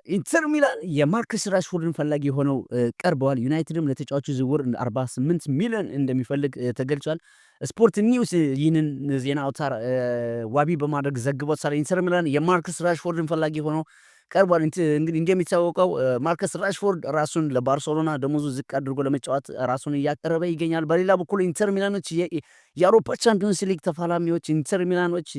ኢንተር ሚላን የማርከስ ራሽፎርድን ፈላጊ ሆነው ቀርበዋል። ዩናይትድም ለተጫዋቹ ዝውውር 48 ሚሊዮን እንደሚፈልግ ተገልጿል። ስፖርት ኒውስ ይህንን ዜና አውታር ዋቢ በማድረግ ዘግቦታል። ኢንተር ሚላን የማርከስ ራሽፎርድን ፈላጊ ሆነው ቀርቧል። እንግዲህ እንደሚታወቀው ማርከስ ራሽፎርድ ራሱን ለባርሴሎና ደሞዙ ዝቅ አድርጎ ለመጫወት ራሱን እያቀረበ ይገኛል። በሌላ በኩል ኢንተር ሚላኖች የአውሮፓ ቻምፒዮንስ ሊግ ተፋላሚዎች ኢንተር ሚላኖች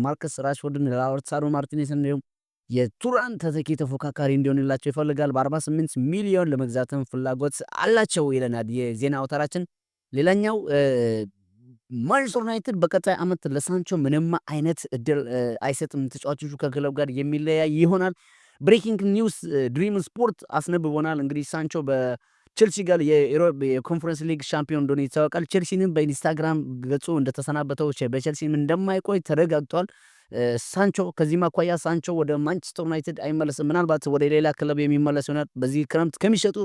ማርከስ ራሽፎርድን ለላውታሮ ማርቲኔዝ እንዲሁም የቱራን ተተኪ ተፎካካሪ እንዲሆንላቸው ይፈልጋል። በ48 ሚሊዮን ለመግዛትም ፍላጎት አላቸው ይለናል የዜና አውታራችን። ሌላኛው ማንቸስተር ዩናይትድ በቀጣይ ዓመት ለሳንቾ ምንም አይነት እድል አይሰጥም። ተጫዋቾቹ ከክለብ ጋር የሚለያይ ይሆናል። ብሬኪንግ ኒውስ ድሪም ስፖርት አስነብቦናል። እንግዲህ ሳንቾ በቼልሲ ጋር የኮንፈረንስ ሊግ ሻምፒዮን እንደሆነ ይታወቃል። ቼልሲንም በኢንስታግራም ገጹ እንደተሰናበተው በቼልሲም እንደማይቆይ ተረጋግጧል። ሳንቾ ከዚህም አኳያ ሳንቾ ወደ ማንቸስተር ዩናይትድ አይመለስም። ምናልባት ወደ ሌላ ክለብ የሚመለስ ይሆናል። በዚህ ክረምት ከሚሸጡ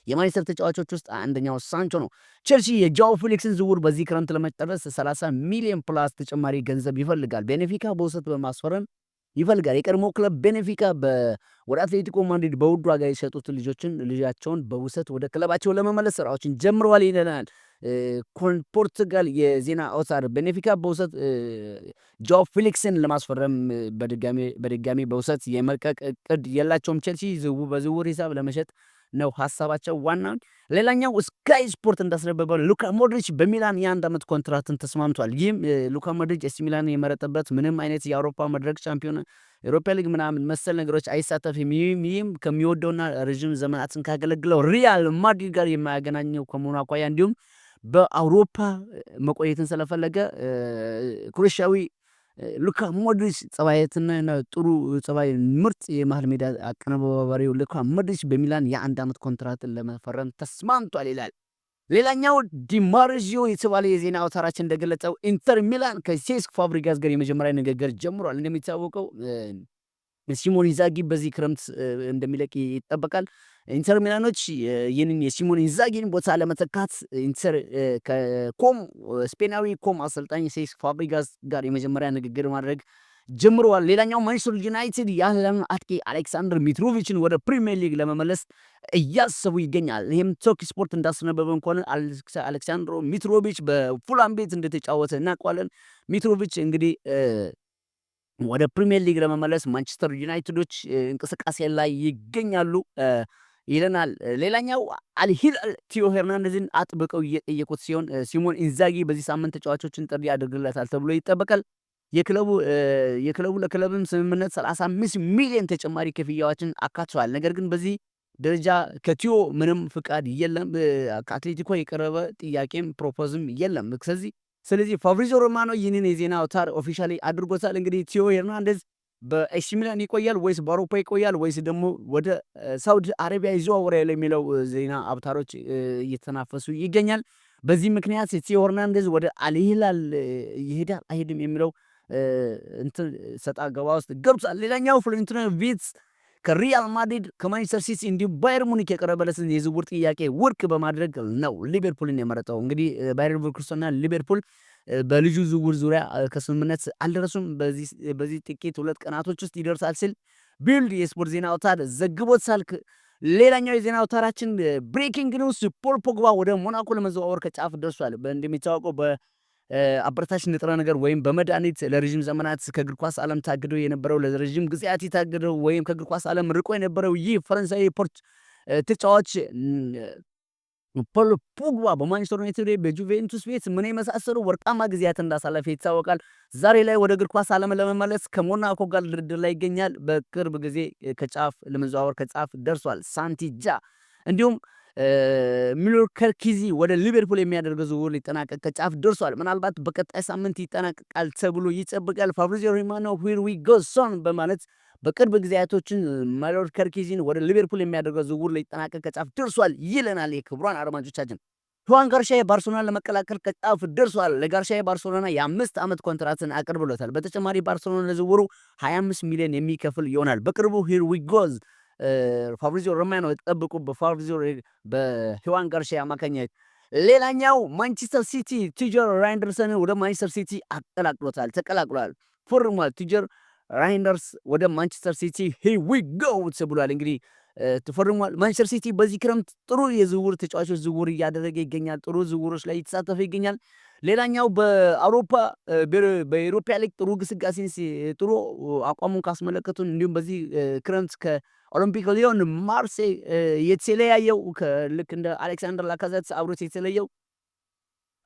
የማንቸስተር ተጫዋቾች ውስጥ አንደኛው ሳንቾ ነው። ቼልሲ የጃኦ ፌሊክስን ዝውውር በዚህ ክረምት ለመጨረስ 30 ሚሊዮን ፕላስ ተጨማሪ ገንዘብ ይፈልጋል። ቤኔፊካ በውሰት በማስፈረም ይፈልጋል። የቀድሞ ክለብ ቤኔፊካ ወደ አትሌቲኮ ማድሪድ በውድ ዋጋ የሸጡት ልጃቸውን በውሰት ወደ ክለባቸው ለመመለስ ስራዎችን ጀምረዋል ይለናል ፖርቱጋል የዜና አውታር። ቤኔፊካ በውሰት ጃኦ ፌሊክስን ለማስፈረም በድጋሚ በውሰት የመልቀቅ እቅድ የላቸውም። ቼልሲ በዝውውር ሂሳብ ለመሸጥ ነው ሀሳባቸው ዋና። ሌላኛው ስካይ ስፖርት እንዳስነበበው ሉካ ሞድሪች በሚላን የ1 ዓመት ኮንትራትን ተስማምቷል። ይህም ሉካ ሞድሪች ኤሲ ሚላን የመረጠበት ምንም አይነት የአውሮፓ መድረክ ቻምፒዮን ኤሮፓ ሊግ ምናምን መሰል ነገሮች አይሳተፍም። ይህም ከሚወደውና ረዥም ዘመናትን ካገለግለው ሪያል ማድሪድ ጋር የማያገናኘው ከመሆኑ አኳያ እንዲሁም በአውሮፓ መቆየትን ስለፈለገ ክሮኤሽያዊ ሉካ ሞድሪች ጸባይትና ጥሩ ጸባይ ምርጥ የመሃል ሜዳ አቀነባባሪው ሉካ ሞድሪች በሚላን የ1 ዓመት ኮንትራትን ለመፈረም ተስማምቷል ይላል። ሌላኛው ዲማርዚዮ የተባለ የዜና አውታራችን እንደገለጸው ኢንተር ሚላን ከሴስክ ፋብሪጋስ ጋር የመጀመሪያ ንግግር ጀምሯል። እንደሚታወቀው ሲሞን ኢንዛጊ በዚህ ክረምት እንደሚለቅ ይጠበቃል። ኢንተር ሚላኖች ይህንን የሲሞን ኢንዛጊን ቦታ ለመተካት ስፔናዊ ኮም አሰልጣኝ ሴስክ ፋብሪጋስ ጋር የመጀመሪያ ንግግር ማድረግ ጀምረዋል። ሌላኛው ማንቸስተር ዩናይትድ የዓለም አጥቂ አሌክሳንደር ሚትሮቪችን ወደ ፕሪሚየር ሊግ ለመመለስ እያሰቡ ይገኛል። ይህም ቶክ ስፖርት እንዳስነበበን ከሆነ አሌክሳንድሮ ሚትሮቪች በፉላም ቤት እንደተጫወተ እናውቃለን። ሚትሮቪች እንግዲህ ወደ ፕሪሚየር ሊግ ለመመለስ ማንቸስተር ዩናይትዶች እንቅስቃሴ ላይ ይገኛሉ ይለናል። ሌላኛው አልሂላል ቲዮ ሄርናንዴዝን አጥብቀው እየጠየቁት ሲሆን ሲሞን ኢንዛጊ በዚህ ሳምንት ተጫዋቾችን ጥሪ ያደርግለታል ተብሎ ይጠበቃል። የክለቡ ለክለብም ስምምነት 35 ሚሊዮን ተጨማሪ ክፍያዎችን አካቷል። ነገር ግን በዚህ ደረጃ ከቲዮ ምንም ፍቃድ የለም። ከአትሌቲኮ የቀረበ ጥያቄም ፕሮፖዝም የለም። ስለዚህ ፋብሪዚዮ ሮማኖ ይህንን የዜና አውታር ኦፊሻሊ አድርጎታል። እንግዲህ ቲዮ ሄርናንዴዝ በኤሲ ሚላን ይቆያል ወይስ በአውሮፓ ይቆያል ወይስ ደግሞ ወደ ሳውዲ አረቢያ ይዘዋወራል የሚለው ዜና አውታሮች እየተናፈሱ ይገኛል። በዚህ ምክንያት ቲዮ ሄርናንዴዝ ወደ አልሂላል ይሄዳል አይሄድም የሚለው ሰጣ ገባ ውስጥ ገብቷል። ሌላኛው ፍሎሬንቲኖ ቪርትዝ ከሪያል ማድሪድ ከማንቸስተር ሲቲ እንዲሁም ባየር ሙኒክ የቀረበለትን የዝውውር ጥያቄ ውድቅ በማድረግ ነው ሊቨርፑልን የመረጠው። እንግዲህ ባየር ሊቨርኩሰንና ሊቨርፑል በልጁ ዝውውር ዙሪያ ከስምምነት አልደረሱም። በዚህ ጥቂት 2 ቀናቶች ውስጥ ይደርሳል ሲል ቢልድ የስፖርት ዜና አውታር ዘግቦታል። ሌላኛው የዜና አውታራችን ብሬኪንግ ኒውስ ፖል ፖግባ ወደ ሞናኮ ለመዘዋወር ከጫፍ ደርሷል። እንደሚታወቀው በአበረታች ንጥረ ነገር ወይም በመድኃኒት ለረዥም ዘመናት ከእግር ኳስ ዓለም ታግደው የነበረው ለረዥም ጊዜያት የታገደው ወይም ከእግር ኳስ ዓለም ርቆ የነበረው ይህ ፈረንሳዊ ተጫዋች ፖል ፖግባ በማንቸስተር ዩናይትድ በጁቬንቱስ ቤት ምን የመሳሰሉ ወርቃማ ጊዜያት እንዳሳለፈ ይታወቃል። ዛሬ ላይ ወደ እግር ኳስ ዓለም ለመመለስ ከሞናኮ ጋር ድርድር ላይ ይገኛል። በቅርብ ጊዜ ለመዘዋወር ከጫፍ ደርሷል። ሳንቲጃ እንዲሁም ሚሎር ከርኪዚ ወደ ሊቨርፑል የሚያደርገው ዝውውር ሊጠናቀቅ ከጫፍ ደርሷል። ምናልባት በቀጣይ ሳምንት ይጠናቀቃል ተብሎ ይጠበቃል። ፋብሪዚዮ ሮማኖ ሂር ዊ ጎ ሶን በማለት በቅርብ ጊዜያቶችን ሚሎር ከርኪዚን ወደ ሊቨርፑል የሚያደርገው ዝውውር ሊጠናቀቅ ከጫፍ ደርሷል ይለናል። የክቡራን አድማጮቻችን ሁዋን ጋርሻ ባርሴሎናን ለመቀላቀል ከጫፍ ደርሷል። ለጋርሻ ባርሴሎና የ5 ዓመት ኮንትራትን አቅርብሎታል። በተጨማሪ ባርሴሎና ለዝውውሩ 25 ሚሊዮን የሚከፍል ይሆናል። በቅርቡ ሂር ዊ ጎዝ ፋብሪዚዮ ሮማኖ ተጠብቁ በሁዋን ጋርሻ አማካኝነት። ሌላኛው ማንቸስተር ሲቲ ቲጀር ራይንደርሰንን ወደ ማንቸስተር ሲቲ ተቀላቅሏል። ፈርሟል። ቲጀር ራይንደርስ ወደ ማንቸስተር ሲቲ ሂር ዊ ጎ ተብሏል። እንግዲህ ተፈርሟል። ማንቸስተር ሲቲ በዚህ ክረምት ጥሩ የዝውውር ተጫዋቾች ዝውውር እያደረገ ይገኛል። ጥሩ ዝውውሮች ላይ እየተሳተፈ ይገኛል። ሌላኛው በኤሮፓ ሊግ ጥሩ ግስጋሴን ጥሩ አቋሙን ካስመለከቱን እንዲሁም በዚህ ክረምት ከኦሎምፒክ ሊዮን ማርሴይ የተለያየው ልክ እንደ አሌክሳንደር ላካዜት አብሮት የተለየው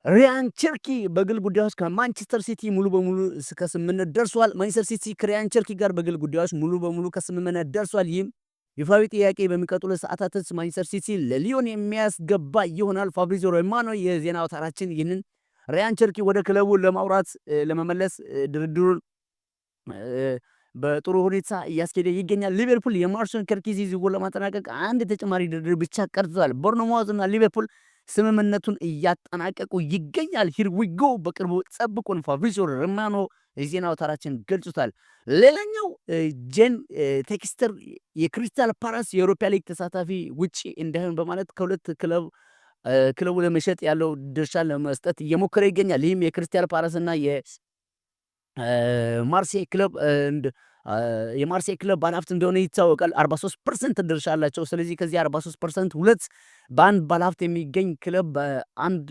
ሪያን ቸርኪ በግል ጉዳዮች ከማንቸስተር ሲቲ ሙሉ በሙሉ ከስምምነት ደርሷል። ማንቸስተር ሲቲ ከሪያን ቸርኪ ጋር በግል ጉዳዮች ሙሉ በሙሉ ከስምምነት ደርሷል። ይህም ይፋዊ ጥያቄ በሚቀጥሉ ሰዓታት ማንቸስተር ሲቲ ለሊዮን የሚያስገባ ይሆናል። ፋብሪዚዮ ሮማኖ የዜና አውታራችን ይህንን ሪያን ቸርኪ ወደ ክለቡ ለማውራት ለመመለስ ድርድሩን በጥሩ ሁኔታ እያስኬደ ይገኛል። ሊቨርፑል የማርቲን ከርኪዚ ዝውውር ለማጠናቀቅ አንድ ተጨማሪ ድርድር ብቻ ቀርጿል። ቦርንማውዝ እና ሊቨርፑል ስምምነቱን እያጠናቀቁ ይገኛል። ሂር ዊ ጎ በቅርቡ ጠብቁን። ፋብሪዚዮ ሮማኖ የዜና አውታራችን ገልጹታል። ሌላኛው ጄን ቴክስተር የክሪስታል ፓላስ የአውሮፓ ሊግ ተሳታፊ ውጪ እንዳይሆን በማለት ከሁለት ክለቡ ለመሸጥ ያለው ድርሻ ለመስጠት እየሞከረ ይገኛል። ይህም የክሪስታል ፓላስ እና የማርሴይ ክለብ የማርሴይ ክለብ ባለሀብት እንደሆነ ይታወቃል። 43% ድርሻ አላቸው። ስለዚህ ከዚህ 43% ሁለት በአንድ ባለሀብት የሚገኝ ክለብ በአንድ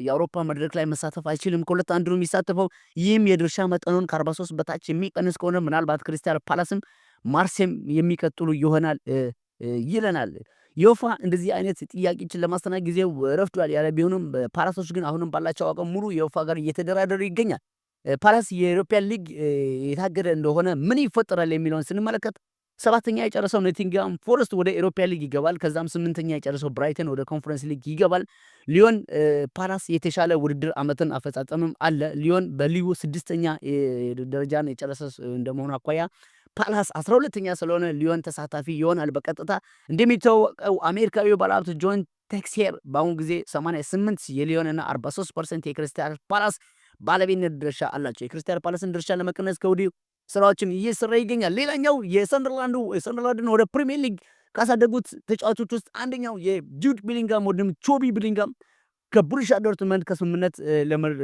የአውሮፓ መድረክ ላይ መሳተፍ አይችልም። ከሁለት አንዱ ነው የሚሳተፈው። ይህም የድርሻ መጠኑን ከ43 በታች የሚቀንስ ከሆነ ምናልባት ክሪስታል ፓላስም ማርሴይም የሚቀጥሉ ይሆናል ይለናል። ዮፋ እንደዚህ አይነት ጥያቄዎችን ለማስተናገድ ጊዜው ረፍዷል ያለ ቢሆንም ፓላሶች ግን አሁንም ባላቸው አቅም ሙሉ የዮፋ ጋር እየተደራደሩ ይገኛል። ፓላስ የዩሮፒያን ሊግ የታገደ እንደሆነ ምን ይፈጠራል የሚለውን ስንመለከት 7ኛ የጨረሰው ኖቲንግሃም ፎረስት ወደ ኤሮፒያን ሊግ ይገባል። ከዛም 8ኛ የጨረሰው ብራይተን ወደ ኮንፈረንስ ሊግ ይገባል። ሊዮን ፓላስ የተሻለ ውድድር ዓመትን አፈጻጸምም አለ። ሊዮን በሊጉ 6ኛ ደረጃን የጨረሰ እንደመሆኑ አኳያ ፓላስ 12ኛ ስለሆነ ሊዮን ተሳታፊ ይሆናል በቀጥታ። እንደሚታወቀው አሜሪካዊው ባለሀብት ጆን ቴክስሄር በአሁኑ ጊዜ 88 የሊዮንና 43% የክሪስታል ፓላስ ባለቤትነት ድርሻ አላቸው። የክሪስታል ፓላስን ድርሻ ለመቀነስ ከወዲሁ ስራዎችን እየሰራ ይገኛል። ሌላኛው የሰንደርላንድን ወደ ፕሪሚየር ሊግ ካሳደጉት ተጫዋቾች ውስጥ አንደኛው የጁድ ቢሊንጋም ወይም ቾቢ ቢሊንጋም ከቦሩሲያ ዶርትመንድ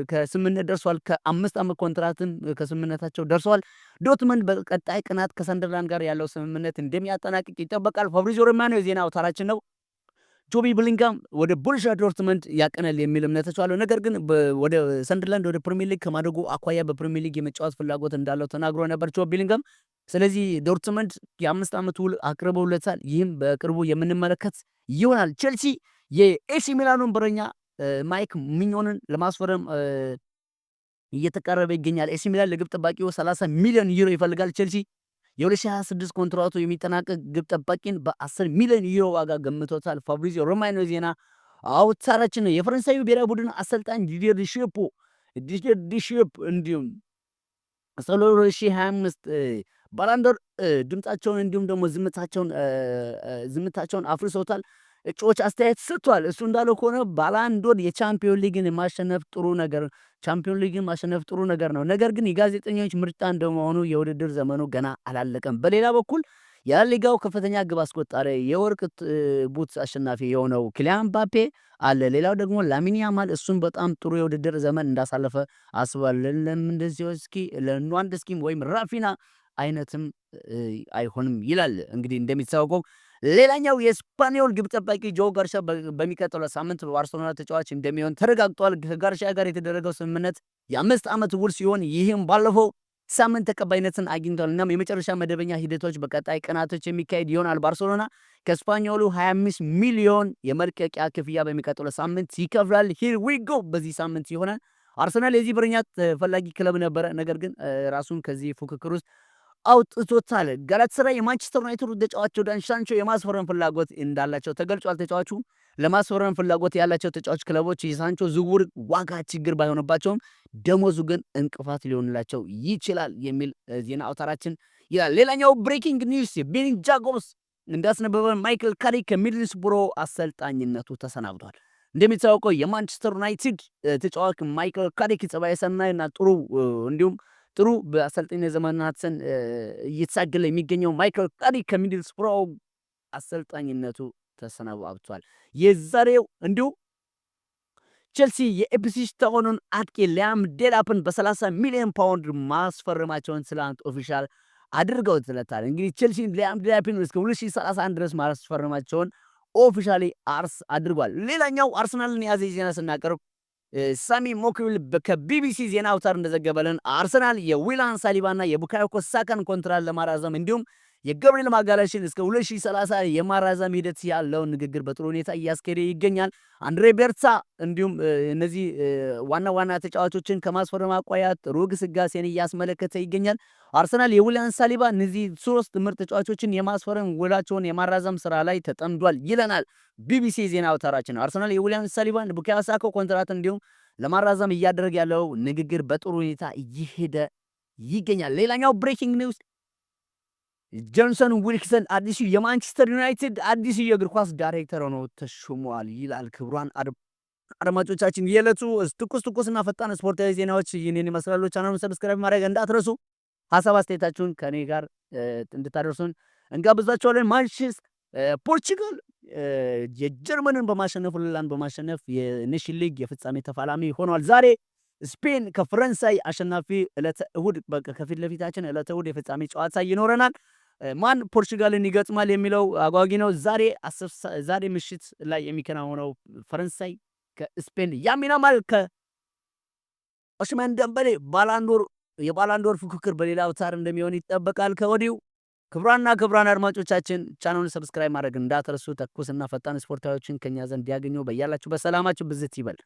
ከስምምነት ደርሷል። ከ5 ዓመት ኮንትራትን ከስምምነታቸው ደርሰዋል። ዶርትመንድ በቀጣይ ቀናት ከሰንደርላንድ ጋር ያለው ስምምነት እንደሚያጠናቅቅ ይጠበቃል። ፋብሪዚዮ ሮማኖ የዜና አውታራችን ነው። ጆቢ ብሊንጋም ወደ ቦሩሲያ ዶርትመንድ ያቀናል የሚል እምነት ተቻለው። ነገር ግን ወደ ሰንደርላንድ ወደ ፕሪሚየር ሊግ ከማደጉ አኳያ በፕሪሚየር ሊግ የመጫወት ፍላጎት እንዳለው ተናግሮ ነበር ጆቢ ብሊንጋም። ስለዚህ ዶርትመንድ የ5 ዓመት ውል አቅርበውለታል። ይህም በቅርቡ የምንመለከት ይሆናል። ቼልሲ የኤሲ ሚላኑን በረኛ ማይክ ሚኞንን ለማስፈረም እየተቃረበ ይገኛል። ኤሲ ሚላን ለግብ ጠባቂው 30 ሚሊዮን ዩሮ ይፈልጋል። ቼልሲ የ2026 ኮንትራቱ የሚጠናቀቅ ግብ ጠባቂን በ10 ሚሊዮን ዩሮ ዋጋ ገምቶታል። ፋብሪዚዮ ሮማኖ ዜና አውታራችን ነው። የፈረንሳዩ ብሔራዊ ቡድን አሰልጣኝ ዲዲየር ዲሼፕ እንዲሁም 2025 ባላንዶር ድምጻቸውን እንዲሁም ደግሞ ዝምታቸውን አፍርሰውታል። እጩዎች አስተያየት ሰጥቷል። እሱ እንዳለው ከሆነ ባላንዶር የቻምፒዮን ሊግን ማሸነፍ ጥሩ ነገር ነው። ነገር ግን የጋዜጠኞች ምርጫ እንደመሆኑ የውድድር ዘመኑ ገና አላለቀም። በሌላ በኩል የላሊጋው ከፍተኛ ግብ አስቆጣሪ የወርቅ ቡት አሸናፊ የሆነው ኪሊያን ምባፔ አለ። ሌላው ደግሞ ላሚን ያማል እሱን በጣም ጥሩ የውድድር ዘመን እንዳሳለፈ አስባል። ለሌዋንዶውስኪ ወይም ራፊና አይነትም አይሆንም ይላል። እንግዲህ እንደሚታወቀው ሌላኛው የስፓኒዮል ግብ ጠባቂ ጆ ጋርሻ በሚቀጥለው ሳምንት በባርሴሎና ተጫዋች እንደሚሆን ተረጋግጧል። ከጋርሻ ጋር የተደረገው ስምምነት የ5 ዓመት ውል ሲሆን ይህም ባለፈው ሳምንት ተቀባይነትን አግኝቷል። እናም የመጨረሻ መደበኛ ሂደቶች በቀጣይ ቀናቶች የሚካሄድ ይሆናል። ባርሴሎና ከስፓኒዮሉ 25 ሚሊዮን የመልቀቂያ ክፍያ በሚቀጥለው ሳምንት ይከፍላል። ሂር ዊ ጎ በዚህ ሳምንት ይሆናል። አርሰናል የዚህ በረኛ ተፈላጊ ክለብ ነበረ፣ ነገር ግን ራሱን ከዚህ ፉክክር ውስጥ አውጥቶታል። ጋላታሳራይ የማንቸስተር ዩናይትድ ተጫዋች ጆርዳን ሳንቾ የማስፈረም ፍላጎት እንዳላቸው ተገልጿል። ተጫዋቹ ለማስፈረም ፍላጎት ያላቸው ተጫዋች ክለቦች የሳንቾ ዝውውር ዋጋ ችግር ባይሆንባቸውም ደሞዙ ግን እንቅፋት ሊሆንላቸው ይችላል የሚል ዜና አውታራችን ይላል። ሌላኛው ብሬኪንግ ኒውስ ቤን ጃኮብስ እንዳስነበበ ማይክል ካሪክ ከሚድልስብሮ አሰልጣኝነቱ ተሰናብቷል። እንደሚታወቀው የማንቸስተር ዩናይትድ ተጫዋች ማይክል ካሪክ ጸባይ ሰናይና ጥሩ በአሰልጣኝነት ዘመናትን እየተሳገለ የሚገኘው ማይክል ካሪክ ከሚድልስብሮ አሰልጣኝነቱ ተሰናብቷል። የዛሬው እንዲሁ ቼልሲ የኢፕስዊች ታውንን አጥቂ ሊያም ዴላፕን በ30 ሚሊዮን ፓውንድ ማስፈረማቸውን ትላንት ኦፊሻል አድርገውለታል። እንግዲህ ቼልሲ ሊያም ዴላፕን እስከ 2031 ድረስ ማስፈረማቸውን ኦፊሻሊ አድርጓል። ሌላኛው አርሰናልን የያዘ ዜና ስናቀርብ ሳሚ ሞክዊል ከቢቢሲ ዜና አውታር እንደዘገበልን አርሰናል የዊላን ሳሊባና የቡካዮ ሳካን ኮንትራት ለማራዘም እንዲሁም የገብርኤል ማጋለሽን እስከ 2030 የማራዘም ሂደት ያለውን ንግግር በጥሩ ሁኔታ እያስኬደ ይገኛል። አንድሬ ቤርታ እንዲሁም እነዚህ ዋና ተጫዋቾችን ከማስፈረም አቋያ ጥሩ ግስጋሴን እያስመለከተ ይገኛል። አርሰናል የዊሊያን ሳሊባ እነዚህ 3 ምርጥ ተጫዋቾችን የማስፈረም ውላቸውን የማራዘም ስራ ላይ ተጠምዷል ይለናል ቢቢሲ ዜና አውታራችን። አርሰናል የዊሊያን ሳሊባን ቡካዮ ሳካ ኮንትራት እንዲሁም ለማራዘም እያደረገ ያለው ንግግር በጥሩ ሁኔታ እየሄደ ይገኛል። ሌላኛው ብሬኪንግ ኒውስ ጆንሰን ዊልኪንሰን አዲሱ የማንቸስተር ዩናይትድ አዲሱ የእግር ኳስ ዳይሬክተር ሆኖ ተሾሟል ይላል። ክቡራን አድማጮቻችን የዕለቱ ትኩስና ፈጣን ስፖርታዊ ዜናዎች ይህንን ይመስላሉ። ቻናሉን ሰብስክራይብ ማድረግ እንዳትረሱ። ሀሳብ አስተያየታችሁን ከኔ ጋር እንድታደርሱን እንጋብዛችኋለን። ፖርቹጋል የጀርመንን በማሸነፍ ሆላንድን በማሸነፍ የኔሽን ሊግ የፍጻሜ ተፋላሚ ሆኗል። ዛሬ ስፔን ከፈረንሳይ አሸናፊ ዕለተ እሁድ ከፊት ለፊታችን ዕለተ እሁድ የፍጻሜ ጨዋታ ይኖረናል። ማን ፖርቹጋልን ይገጥማል የሚለው አጓጊ ነው። ዛሬ ምሽት ላይ የሚከናወነው ፈረንሳይ ከስፔን ያሚን ያማል ከኦስማን ደምበሌ የባላንዶር ፉክክር በሌላ አውታር እንደሚሆን ይጠበቃል ከወዲሁ። ክቡራን አድማጮቻችን ቻናሉን ሰብስክራይብ ማድረግ እንዳትረሱ። ትኩስና ፈጣን ስፖርታዊዎችን ከኛ ዘንድ ያገኙ። በያላችሁ በሰላማችሁ ብዝት ይበል።